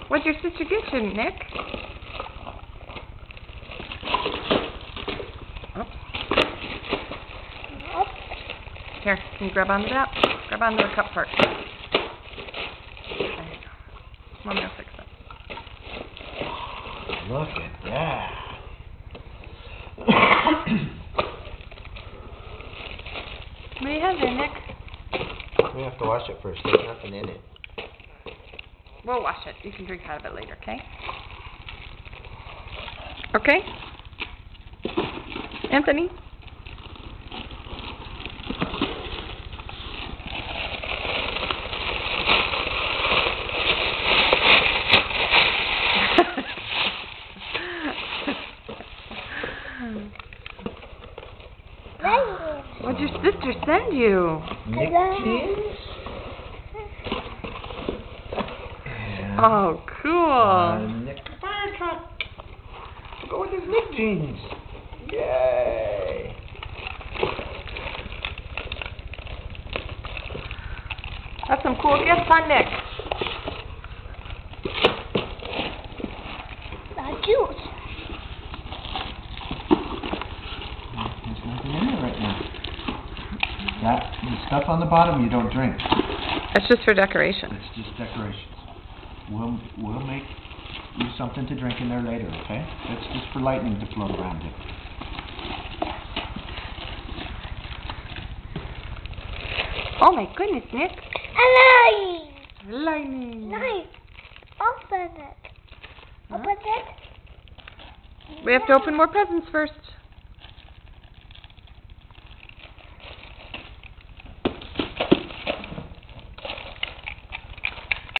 What'd your sister get you, Nick? Oops. Here, can you grab onto that? Grab onto the cup part. There you go. Mommy will fix it. Look at that. What do you have there, Nick? We have to wash it first. There's nothing in it. We'll wash it. You can drink out of it later, okay? Okay? Anthony? What'd your sister send you? Nick jeans? Oh, cool. Nick fire truck. Go with his Nick jeans. Yay. That's some cool gifts, huh, Nick? Juice. There's nothing in there right now. That the stuff on the bottom you don't drink. That's just for decoration. It's just decorations. We'll make you something to drink in there later, okay? That's just for lightning to float around it. Oh my goodness, Nick. Alive. Lightning. Nice. Open it. Open it. We have to open more presents first.